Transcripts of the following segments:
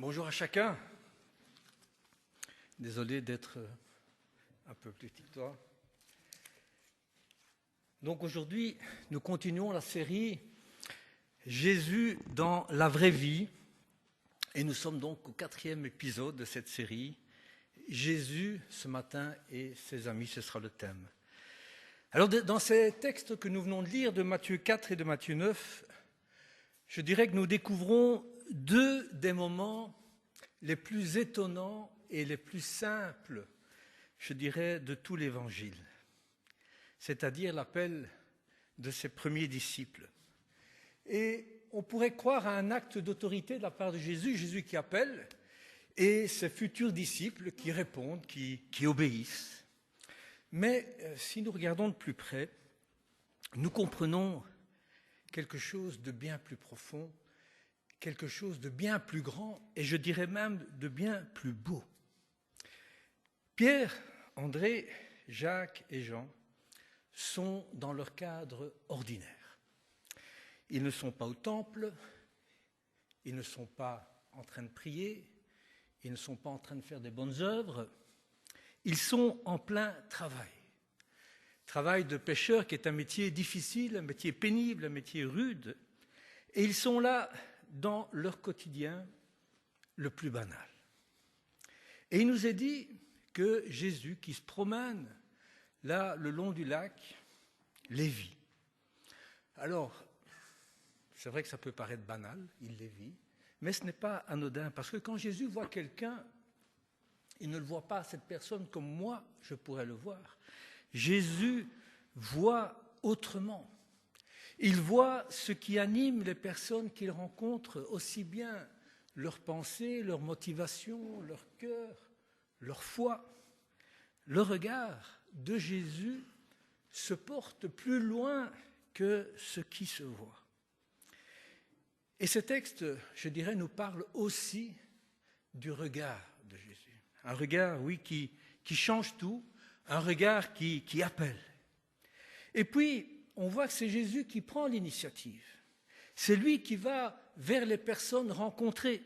Bonjour à chacun. Désolé d'être un peu plus petit que toi. Donc aujourd'hui, nous continuons la série Jésus dans la vraie vie. Et nous sommes donc au 4e épisode de cette série. Jésus, ce matin, et ses amis, ce sera le thème. Alors dans ces textes que nous venons de lire, de Matthieu 4 et de Matthieu 9, je dirais que nous découvrons deux des moments les plus étonnants et les plus simples, je dirais, de tout l'Évangile, c'est-à-dire l'appel de ses premiers disciples. Et on pourrait croire à un acte d'autorité de la part de Jésus, Jésus qui appelle, et ses futurs disciples qui répondent, qui obéissent. Mais si nous regardons de plus près, nous comprenons quelque chose de bien plus profond, quelque chose de bien plus grand, et je dirais même de bien plus beau. Pierre, André, Jacques et Jean sont dans leur cadre ordinaire. Ils ne sont pas au temple, ils ne sont pas en train de prier, ils ne sont pas en train de faire des bonnes œuvres, ils sont en plein travail. Travail de pêcheur qui est un métier difficile, un métier pénible, un métier rude. Et ils sont là dans leur quotidien le plus banal. Et il nous est dit que Jésus, qui se promène là le long du lac, les vit. Alors, c'est vrai que ça peut paraître banal, il les vit, mais ce n'est pas anodin, parce que quand Jésus voit quelqu'un, il ne le voit pas, cette personne, comme moi, je pourrais le voir. Jésus voit autrement. Il voit ce qui anime les personnes qu'il rencontre, aussi bien leurs pensées, leurs motivations, leur cœur, leur foi. Le regard de Jésus se porte plus loin que ce qui se voit. Et ce texte, je dirais, nous parle aussi du regard de Jésus. Un regard, oui, qui change tout, un regard qui appelle. Et puis, on voit que c'est Jésus qui prend l'initiative. C'est lui qui va vers les personnes rencontrées.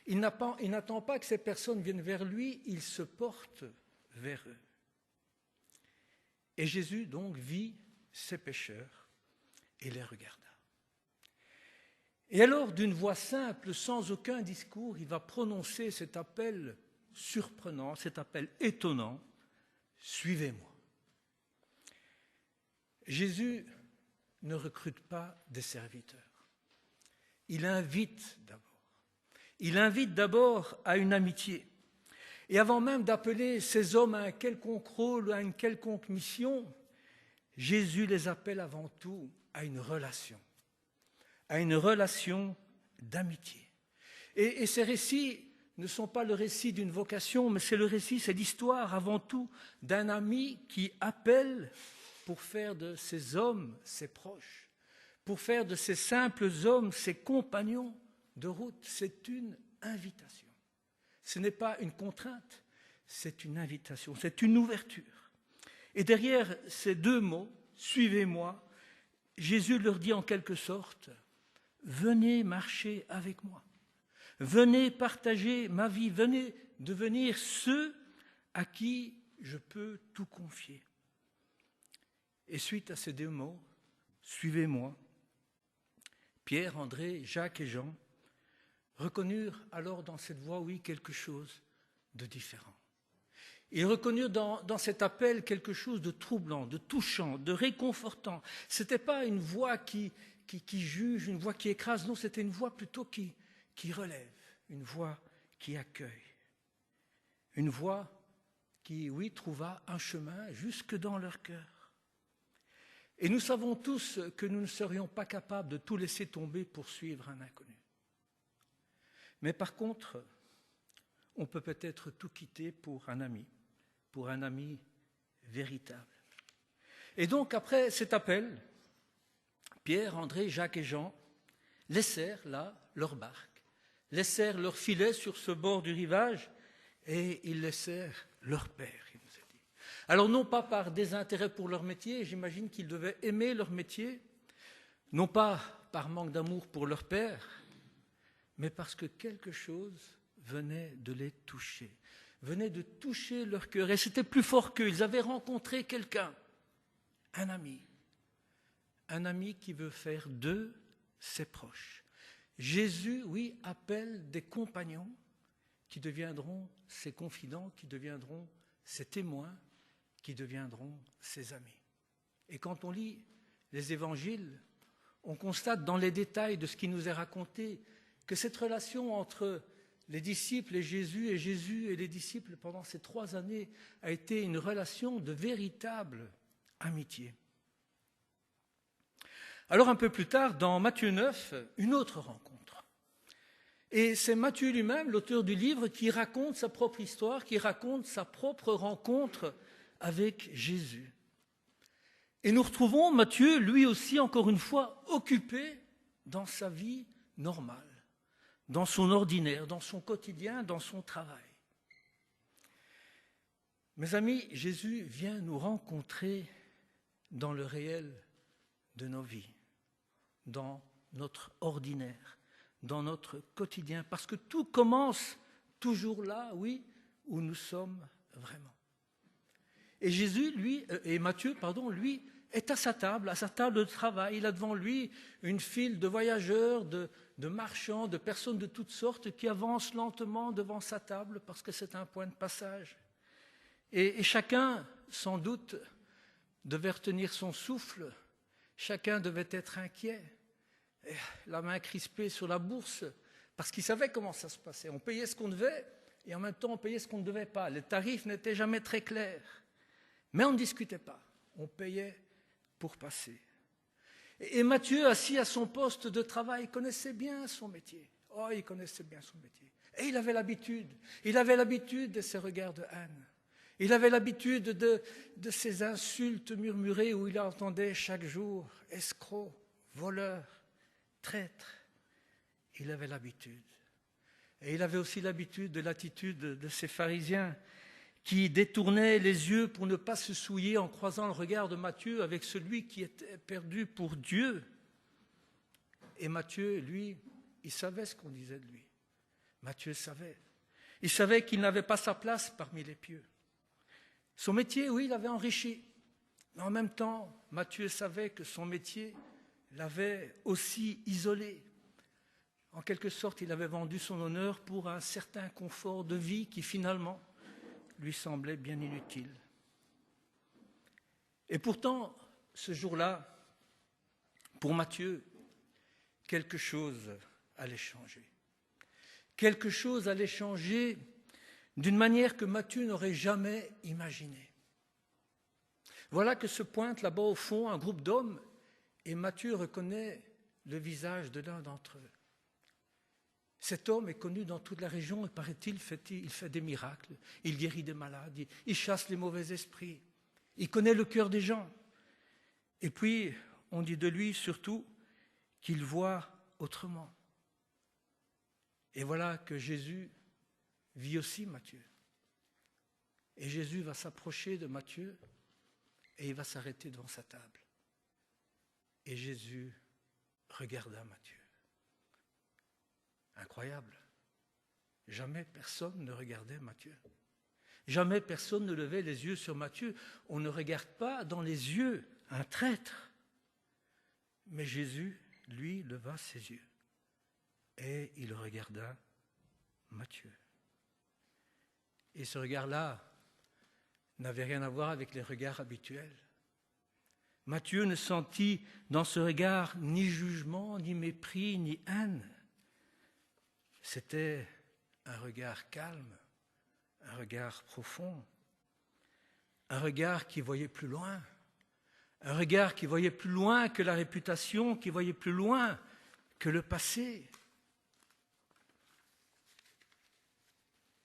Il n'attend pas que ces personnes viennent vers lui, il se porte vers eux. Et Jésus donc vit ces pécheurs et les regarda. Et alors, d'une voix simple, sans aucun discours, il va prononcer cet appel surprenant, cet appel étonnant, « Suivez-moi ». Jésus ne recrute pas des serviteurs. Il invite d'abord. Il invite d'abord à une amitié. Et avant même d'appeler ces hommes à un quelconque rôle, à une quelconque mission, Jésus les appelle avant tout à une relation d'amitié. Et ces récits ne sont pas le récit d'une vocation, mais c'est l'histoire avant tout d'un ami qui appelle pour faire de ces hommes ses proches, pour faire de ces simples hommes ses compagnons de route. C'est une invitation. Ce n'est pas une contrainte, c'est une invitation, c'est une ouverture. Et derrière ces deux mots, « Suivez-moi », Jésus leur dit en quelque sorte, « Venez marcher avec moi, venez partager ma vie, venez devenir ceux à qui je peux tout confier. » Et suite à ces deux mots, « Suivez-moi », Pierre, André, Jacques et Jean reconnurent alors dans cette voix, oui, quelque chose de différent. Ils reconnurent dans cet appel quelque chose de troublant, de touchant, de réconfortant. Ce n'était pas une voix qui juge, une voix qui écrase, non, c'était une voix plutôt qui relève, une voix qui accueille. Une voix qui, oui, trouva un chemin jusque dans leur cœur. Et nous savons tous que nous ne serions pas capables de tout laisser tomber pour suivre un inconnu. Mais par contre, on peut peut-être tout quitter pour un ami véritable. Et donc, après cet appel, Pierre, André, Jacques et Jean laissèrent là leur barque, laissèrent leur filet sur ce bord du rivage et ils laissèrent leur père, il nous a dit. Alors non pas par désintérêt pour leur métier, j'imagine qu'ils devaient aimer leur métier, non pas par manque d'amour pour leur père, mais parce que quelque chose venait de les toucher, venait de toucher leur cœur. Et c'était plus fort qu'eux. Ils avaient rencontré quelqu'un, un ami qui veut faire d'eux ses proches. Jésus, oui, appelle des compagnons qui deviendront ses confidents, qui deviendront ses témoins, qui deviendront ses amis. Et quand on lit les évangiles, on constate dans les détails de ce qui nous est raconté que cette relation entre les disciples et Jésus et les disciples pendant ces 3 années a été une relation de véritable amitié. Alors un peu plus tard, dans Matthieu 9, une autre rencontre. Et c'est Matthieu lui-même, l'auteur du livre, qui raconte sa propre histoire, qui raconte sa propre rencontre avec Jésus. Et nous retrouvons Matthieu, lui aussi, encore une fois, occupé dans sa vie normale, dans son ordinaire, dans son quotidien, dans son travail. Mes amis, Jésus vient nous rencontrer dans le réel de nos vies, dans notre ordinaire, dans notre quotidien, parce que tout commence toujours là, oui, où nous sommes vraiment. Et Matthieu, lui, est à sa table de travail. Il a devant lui une file de voyageurs, de marchands, de personnes de toutes sortes qui avancent lentement devant sa table parce que c'est un point de passage. Et chacun, sans doute, devait retenir son souffle. Chacun devait être inquiet, la main crispée sur la bourse, parce qu'il savait comment ça se passait. On payait ce qu'on devait et en même temps on payait ce qu'on ne devait pas. Les tarifs n'étaient jamais très clairs. Mais on ne discutait pas, on payait pour passer. Et Matthieu, assis à son poste de travail, connaissait bien son métier. Oh, il connaissait bien son métier. Et il avait l'habitude de ces regards de haine. Il avait l'habitude de ces insultes murmurées où il entendait chaque jour « escroc, voleur, traître ». Il avait l'habitude. Et il avait aussi l'habitude de l'attitude de ces pharisiens qui détournaient les yeux pour ne pas se souiller en croisant le regard de Matthieu avec celui qui était perdu pour Dieu. Et Matthieu, lui, il savait ce qu'on disait de lui. Matthieu savait. Il savait qu'il n'avait pas sa place parmi les pieux. Son métier, oui, l'avait enrichi. Mais en même temps, Matthieu savait que son métier l'avait aussi isolé. En quelque sorte, il avait vendu son honneur pour un certain confort de vie qui finalement lui semblait bien inutile. Et pourtant, ce jour-là, pour Matthieu, quelque chose allait changer. Quelque chose allait changer d'une manière que Matthieu n'aurait jamais imaginée. Voilà que se pointe là-bas au fond un groupe d'hommes et Matthieu reconnaît le visage de l'un d'entre eux. Cet homme est connu dans toute la région et paraît-il, il fait des miracles, il guérit des malades, il chasse les mauvais esprits, il connaît le cœur des gens. Et puis, on dit de lui surtout qu'il voit autrement. Et voilà que Jésus vit aussi Matthieu. Et Jésus va s'approcher de Matthieu et il va s'arrêter devant sa table. Et Jésus regarda Matthieu. Incroyable. Jamais personne ne regardait Matthieu. Jamais personne ne levait les yeux sur Matthieu. On ne regarde pas dans les yeux un traître. Mais Jésus, lui, leva ses yeux. Et il regarda Matthieu. Et ce regard-là n'avait rien à voir avec les regards habituels. Matthieu ne sentit dans ce regard ni jugement, ni mépris, ni haine. C'était un regard calme, un regard profond, un regard qui voyait plus loin, un regard qui voyait plus loin que la réputation, qui voyait plus loin que le passé.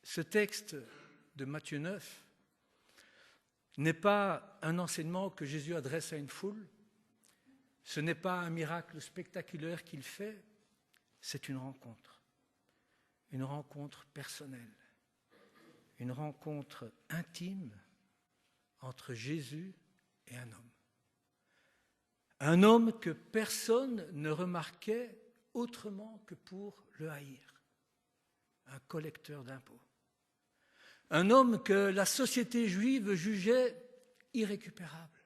Ce texte de Matthieu 9 n'est pas un enseignement que Jésus adresse à une foule, ce n'est pas un miracle spectaculaire qu'il fait, c'est une rencontre personnelle, une rencontre intime entre Jésus et un homme. Un homme que personne ne remarquait autrement que pour le haïr. Un collecteur d'impôts. Un homme que la société juive jugeait irrécupérable.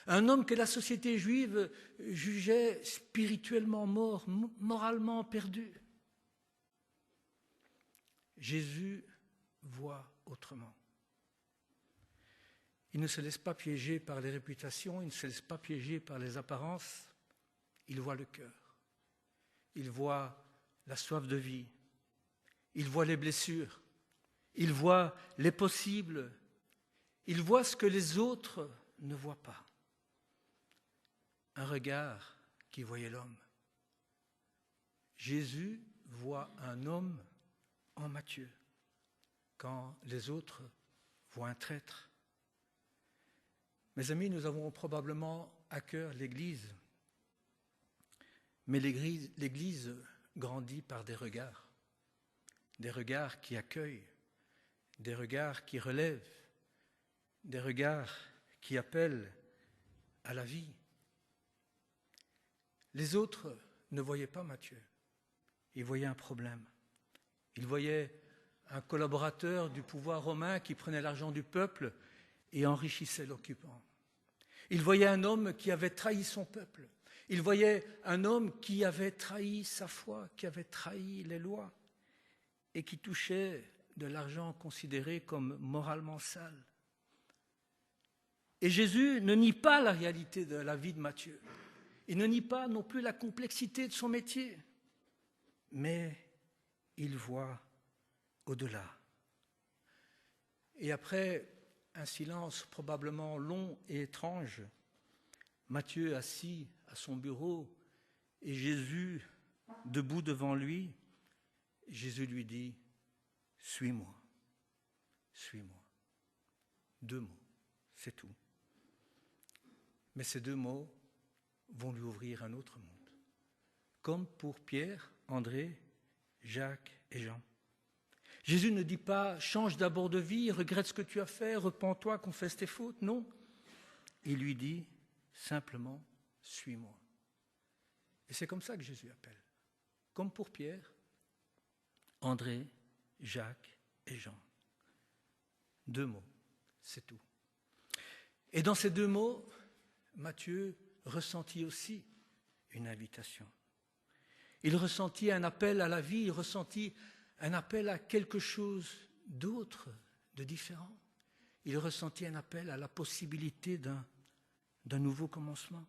Un homme que la société juive jugeait spirituellement mort, moralement perdu. Jésus voit autrement. Il ne se laisse pas piéger par les réputations, il ne se laisse pas piéger par les apparences. Il voit le cœur. Il voit la soif de vie. Il voit les blessures. Il voit les possibles. Il voit ce que les autres ne voient pas. Un regard qui voyait l'homme. Jésus voit un homme en Matthieu, quand les autres voient un traître. Mes amis, nous avons probablement à cœur l'Église, mais l'Église grandit par des regards qui accueillent, des regards qui relèvent, des regards qui appellent à la vie. Les autres ne voyaient pas Matthieu, ils voyaient un problème. Ils voyaient un collaborateur du pouvoir romain qui prenait l'argent du peuple et enrichissait l'occupant. Ils voyaient un homme qui avait trahi son peuple. Ils voyaient un homme qui avait trahi sa foi, qui avait trahi les lois et qui touchait de l'argent considéré comme moralement sale. Et Jésus ne nie pas la réalité de la vie de Matthieu. Il ne nie pas non plus la complexité de son métier. Mais il voit au-delà. Et après un silence probablement long et étrange, Matthieu assis à son bureau et Jésus debout devant lui, Jésus lui dit « Suis-moi, suis-moi ». 2 mots, c'est tout. Mais ces 2 mots vont lui ouvrir un autre monde. Comme pour Pierre, André, Jacques et Jean. Jésus ne dit pas « change d'abord de vie, regrette ce que tu as fait, repens-toi, confesse tes fautes ». Non, il lui dit simplement « suis-moi ». Et c'est comme ça que Jésus appelle. Comme pour Pierre, André, Jacques et Jean. 2 mots, c'est tout. Et dans ces 2 mots, Matthieu ressentit aussi une invitation. Il ressentit un appel à la vie, il ressentit un appel à quelque chose d'autre, de différent. Il ressentit un appel à la possibilité d'un nouveau commencement.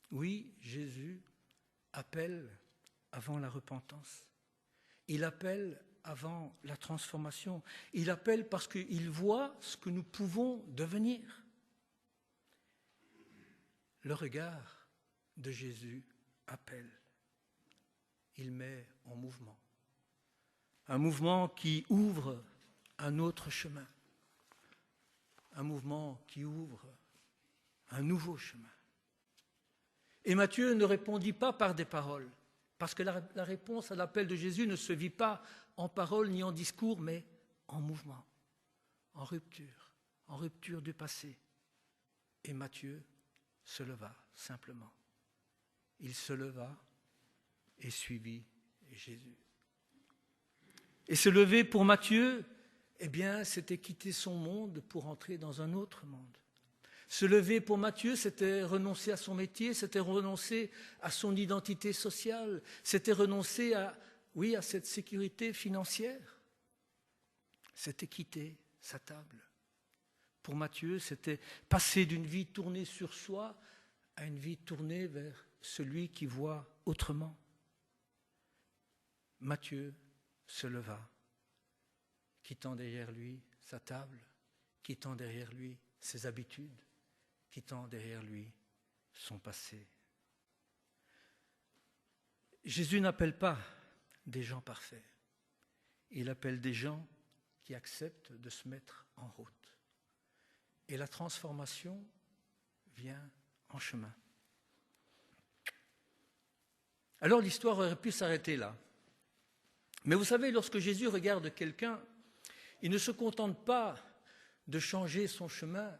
Oui, Jésus appelle avant la repentance. Il appelle avant la transformation. Il appelle parce qu'il voit ce que nous pouvons devenir. Le regard de Jésus appelle. Il met en mouvement. Un mouvement qui ouvre un autre chemin. Un mouvement qui ouvre un nouveau chemin. Et Matthieu ne répondit pas par des paroles, parce que la réponse à l'appel de Jésus ne se vit pas en paroles ni en discours, mais en mouvement, en rupture du passé. Et Matthieu se leva simplement. Il se leva et suivit Jésus. Et se lever pour Matthieu, eh bien, c'était quitter son monde pour entrer dans un autre monde. Se lever pour Matthieu, c'était renoncer à son métier, c'était renoncer à son identité sociale, c'était renoncer à cette sécurité financière. C'était quitter sa table. Pour Matthieu, c'était passer d'une vie tournée sur soi à une vie tournée vers celui qui voit autrement. Matthieu se leva, quittant derrière lui sa table, quittant derrière lui ses habitudes, quittant derrière lui son passé. Jésus n'appelle pas des gens parfaits. Il appelle des gens qui acceptent de se mettre en route. Et la transformation vient en chemin. Alors l'histoire aurait pu s'arrêter là. Mais vous savez, lorsque Jésus regarde quelqu'un, il ne se contente pas de changer son chemin,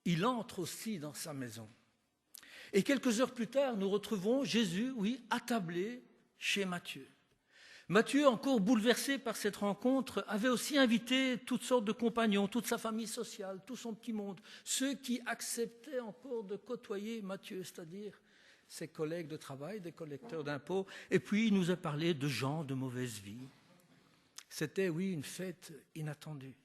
il entre aussi dans sa maison. Et quelques heures plus tard, nous retrouvons Jésus, oui, attablé chez Matthieu. Matthieu, encore bouleversé par cette rencontre, avait aussi invité toutes sortes de compagnons, toute sa famille sociale, tout son petit monde, ceux qui acceptaient encore de côtoyer Matthieu, c'est-à-dire ses collègues de travail, des collecteurs d'impôts. Et puis, il nous a parlé de gens de mauvaise vie. C'était, oui, une fête inattendue.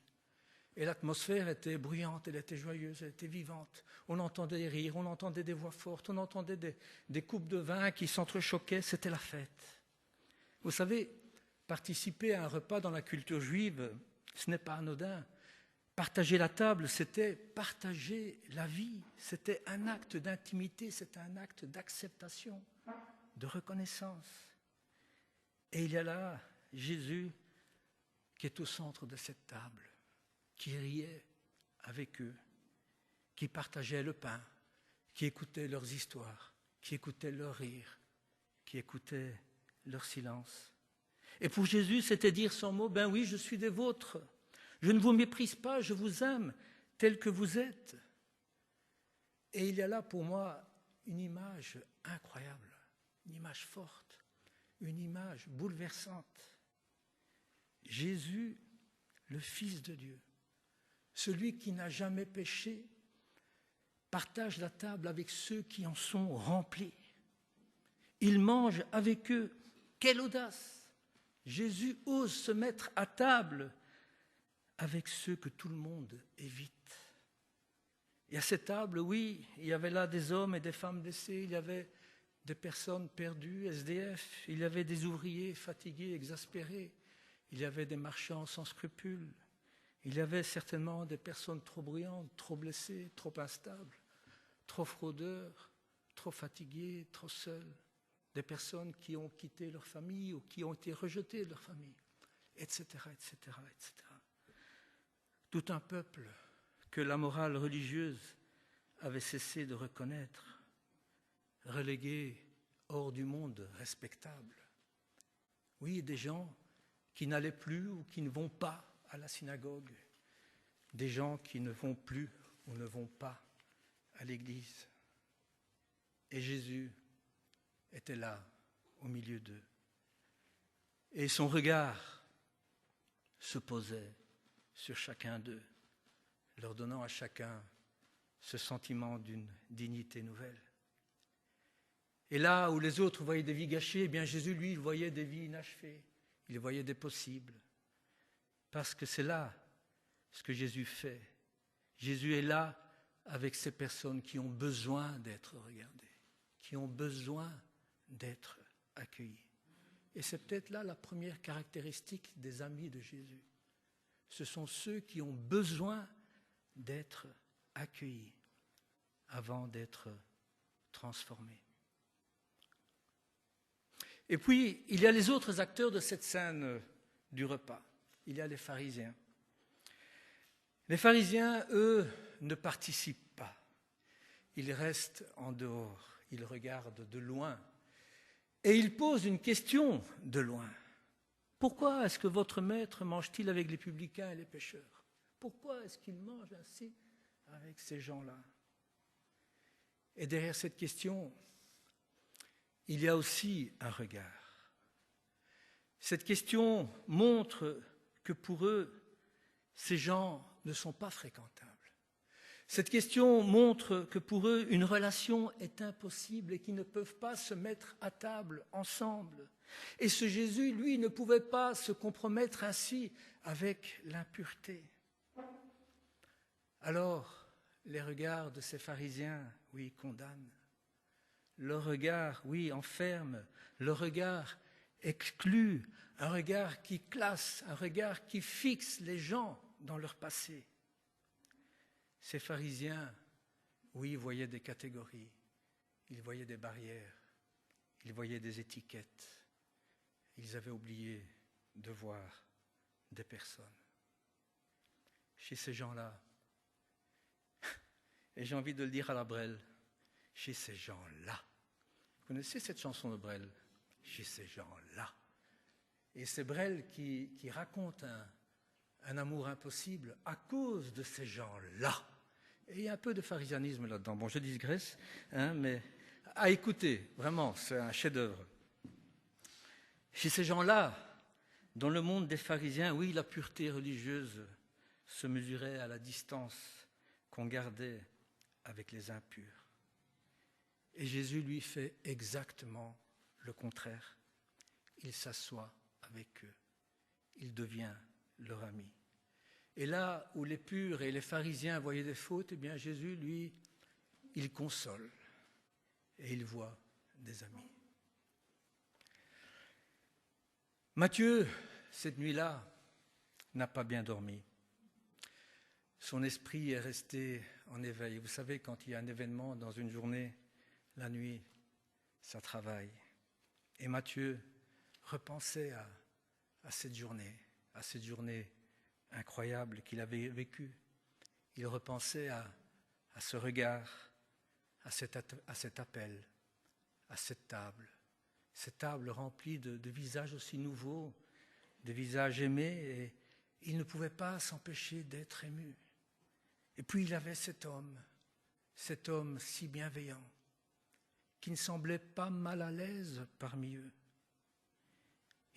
Et l'atmosphère était bruyante, elle était joyeuse, elle était vivante. On entendait des rires, on entendait des voix fortes, on entendait des coupes de vin qui s'entrechoquaient, c'était la fête. Vous savez, participer à un repas dans la culture juive, ce n'est pas anodin. Partager la table, c'était partager la vie, c'était un acte d'intimité, c'était un acte d'acceptation, de reconnaissance. Et il y a là Jésus qui est au centre de cette table, qui riait avec eux, qui partageait le pain, qui écoutait leurs histoires, qui écoutait leurs rires, qui écoutait leur silence. Et pour Jésus, c'était dire sans mots, ben oui, je suis des vôtres. Je ne vous méprise pas, je vous aime tel que vous êtes. Et il y a là pour moi une image incroyable, une image forte, une image bouleversante. Jésus, le Fils de Dieu, celui qui n'a jamais péché, partage la table avec ceux qui en sont remplis. Il mange avec eux. Quelle audace! Jésus ose se mettre à table avec ceux que tout le monde évite. Et à cette table, oui, il y avait là des hommes et des femmes blessés, il y avait des personnes perdues, SDF, il y avait des ouvriers fatigués, exaspérés, il y avait des marchands sans scrupules, il y avait certainement des personnes trop bruyantes, trop blessées, trop instables, trop fraudeurs, trop fatigués, trop seuls, des personnes qui ont quitté leur famille ou qui ont été rejetées de leur famille, etc., etc., etc. Tout un peuple que la morale religieuse avait cessé de reconnaître, relégué hors du monde respectable. Oui, des gens qui n'allaient plus ou qui ne vont pas à la synagogue, des gens qui ne vont plus ou ne vont pas à l'église. Et Jésus était là, au milieu d'eux. Et son regard se posait sur chacun d'eux, leur donnant à chacun ce sentiment d'une dignité nouvelle. Et là où les autres voyaient des vies gâchées, eh bien Jésus, lui, il voyait des vies inachevées, il voyait des possibles. Parce que c'est là ce que Jésus fait. Jésus est là avec ces personnes qui ont besoin d'être regardées, qui ont besoin d'être accueillies. Et c'est peut-être là la première caractéristique des amis de Jésus. Ce sont ceux qui ont besoin d'être accueillis avant d'être transformés. Et puis, il y a les autres acteurs de cette scène du repas. Il y a les pharisiens. Les pharisiens, eux, ne participent pas. Ils restent en dehors. Ils regardent de loin. Et ils posent une question de loin. Pourquoi est-ce que votre maître mange-t-il avec les publicains et les pécheurs? Pourquoi est-ce qu'il mange ainsi avec ces gens-là? Et derrière cette question, il y a aussi un regard. Cette question montre que pour eux, ces gens ne sont pas fréquentables. Cette question montre que pour eux, une relation est impossible et qu'ils ne peuvent pas se mettre à table ensemble. Et ce Jésus, lui, ne pouvait pas se compromettre ainsi avec l'impureté. Alors, les regards de ces pharisiens, oui, condamnent. Leur regard, oui, enferme. Leur regard exclut. Un regard qui classe, un regard qui fixe les gens dans leur passé. Ces pharisiens, oui, voyaient des catégories, ils voyaient des barrières, ils voyaient des étiquettes. Ils avaient oublié de voir des personnes. Chez ces gens-là, et j'ai envie de le dire à la Brel, chez ces gens-là. Vous connaissez cette chanson de Brel? Chez ces gens-là. Et c'est Brel qui raconte un amour impossible à cause de ces gens-là. Et il y a un peu de pharisianisme là-dedans. Bon, je digresse, mais à écouter, vraiment, c'est un chef-d'œuvre. Chez ces gens-là, dans le monde des pharisiens, oui, la pureté religieuse se mesurait à la distance qu'on gardait avec les impurs. Et Jésus, lui, fait exactement le contraire. Il s'assoit avec eux. Il devient leur ami. Et là où les purs et les pharisiens voyaient des fautes, eh bien Jésus, lui, il console et il voit des amis. Matthieu, cette nuit-là, n'a pas bien dormi. Son esprit est resté en éveil. Vous savez, quand il y a un événement dans une journée, la nuit, ça travaille. Et Matthieu repensait à cette journée incroyable qu'il avait vécue. Il repensait à ce regard, à cet appel, à cette table remplie de visages aussi nouveaux, de visages aimés, et il ne pouvait pas s'empêcher d'être ému. Et puis il avait cet homme si bienveillant, qui ne semblait pas mal à l'aise parmi eux.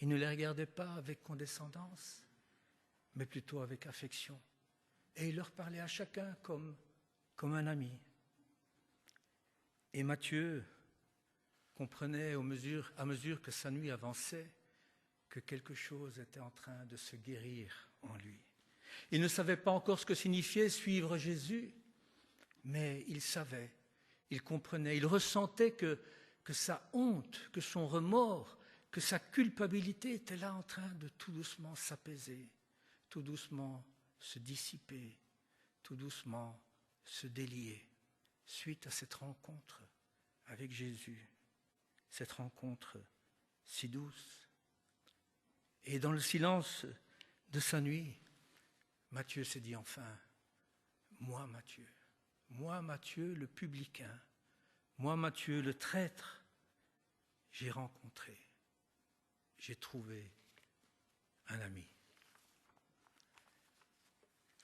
Il ne les regardait pas avec condescendance, mais plutôt avec affection. Et il leur parlait à chacun comme un ami. Et Matthieu comprenait à mesure que sa nuit avançait que quelque chose était en train de se guérir en lui. Il ne savait pas encore ce que signifiait suivre Jésus, mais il savait, il comprenait, il ressentait que sa honte, que son remords, que sa culpabilité était là en train de tout doucement s'apaiser, tout doucement se dissiper, tout doucement se délier, suite à cette rencontre avec Jésus, cette rencontre si douce. Et dans le silence de sa nuit, Matthieu s'est dit enfin, moi Matthieu le publicain, moi Matthieu le traître, j'ai rencontré, j'ai trouvé un ami.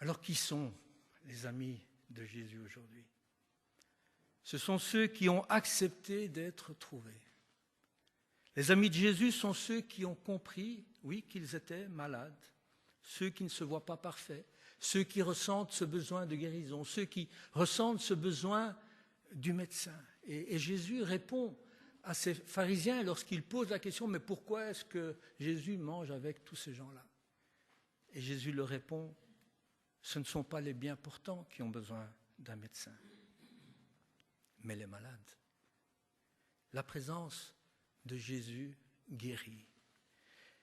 Alors qui sont les amis de Jésus aujourd'hui? Ce sont ceux qui ont accepté d'être trouvés. Les amis de Jésus sont ceux qui ont compris, oui, qu'ils étaient malades, ceux qui ne se voient pas parfaits, ceux qui ressentent ce besoin de guérison, ceux qui ressentent ce besoin du médecin. Et Jésus répond à ces pharisiens lorsqu'ils posent la question, mais pourquoi est-ce que Jésus mange avec tous ces gens-là? Et Jésus leur répond, ce ne sont pas les bien portants qui ont besoin d'un médecin, mais les malades. La présence de Jésus guérit.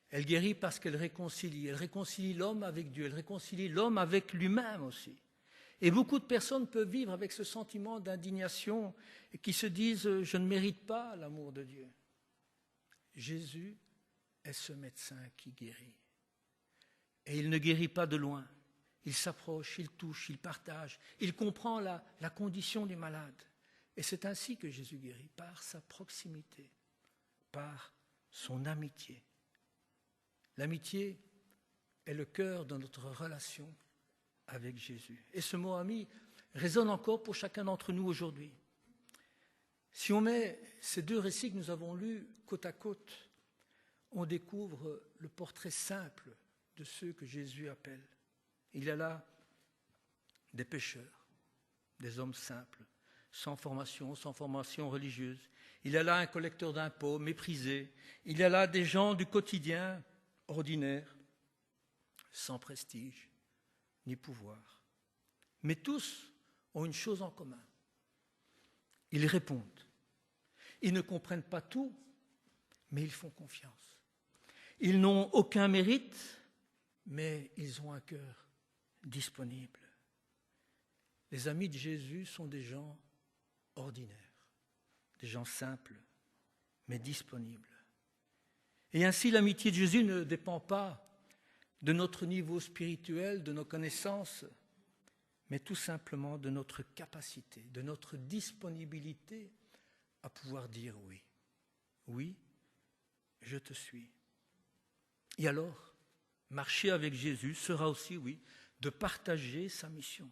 Elle guérit parce qu'elle réconcilie. Elle réconcilie l'homme avec Dieu. Elle réconcilie l'homme avec lui-même aussi. Et beaucoup de personnes peuvent vivre avec ce sentiment d'indignation et qui se disent « je ne mérite pas l'amour de Dieu ». Jésus est ce médecin qui guérit. Et il ne guérit pas de loin. Il s'approche, il touche, il partage. Il comprend la condition du malade. Et c'est ainsi que Jésus guérit, par sa proximité, par son amitié. L'amitié est le cœur de notre relation avec Jésus. Et ce mot ami résonne encore pour chacun d'entre nous aujourd'hui. Si on met ces deux récits que nous avons lus côte à côte, on découvre le portrait simple de ceux que Jésus appelle. Il y a là des pécheurs, des hommes simples, sans formation religieuse. Il y a là un collecteur d'impôts méprisé. Il y a là des gens du quotidien ordinaires, sans prestige ni pouvoir. Mais tous ont une chose en commun. Ils répondent. Ils ne comprennent pas tout, mais ils font confiance. Ils n'ont aucun mérite, mais ils ont un cœur disponible. Les amis de Jésus sont des gens ordinaires, des gens simples, mais disponibles. Et ainsi, l'amitié de Jésus ne dépend pas de notre niveau spirituel, de nos connaissances, mais tout simplement de notre capacité, de notre disponibilité à pouvoir dire oui. Oui, je te suis. Et alors, marcher avec Jésus sera aussi, oui, de partager sa mission.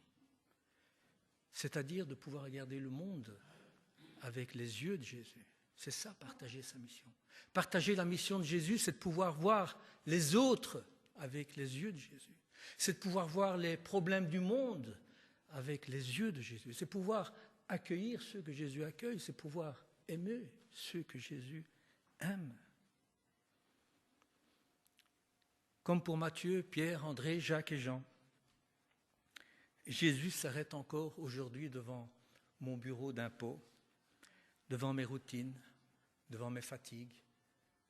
c'est-à-dire de pouvoir regarder le monde avec les yeux de Jésus. C'est ça, partager sa mission. Partager la mission de Jésus, c'est de pouvoir voir les autres avec les yeux de Jésus. C'est de pouvoir voir les problèmes du monde avec les yeux de Jésus. C'est pouvoir accueillir ceux que Jésus accueille. C'est pouvoir aimer ceux que Jésus aime. Comme pour Matthieu, Pierre, André, Jacques et Jean, Jésus s'arrête encore aujourd'hui devant mon bureau d'impôt, devant mes routines, devant mes fatigues,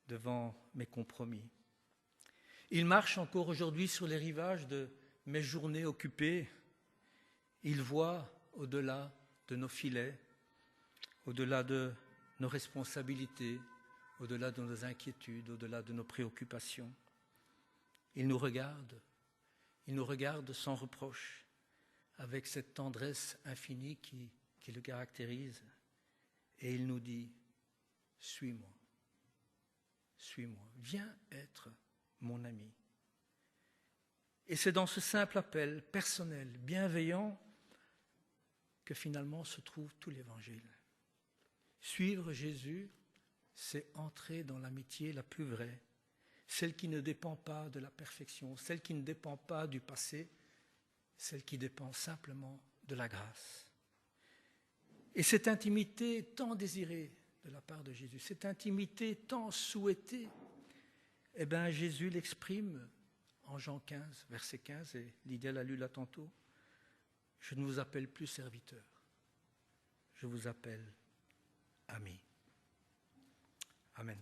devant mes compromis. Il marche encore aujourd'hui sur les rivages de mes journées occupées. Il voit au-delà de nos filets, au-delà de nos responsabilités, au-delà de nos inquiétudes, au-delà de nos préoccupations. Il nous regarde sans reproche, avec cette tendresse infinie qui le caractérise. Et il nous dit, suis-moi, suis-moi, viens être mon ami. Et c'est dans ce simple appel personnel, bienveillant, que finalement se trouve tout l'Évangile. Suivre Jésus, c'est entrer dans l'amitié la plus vraie, celle qui ne dépend pas de la perfection, celle qui ne dépend pas du passé, celle qui dépend simplement de la grâce. Et cette intimité tant désirée de la part de Jésus, cette intimité tant souhaitée, eh bien Jésus l'exprime en Jean 15, verset 15, et Lydia l'a lu là tantôt. Je ne vous appelle plus serviteur, je vous appelle ami. Amen.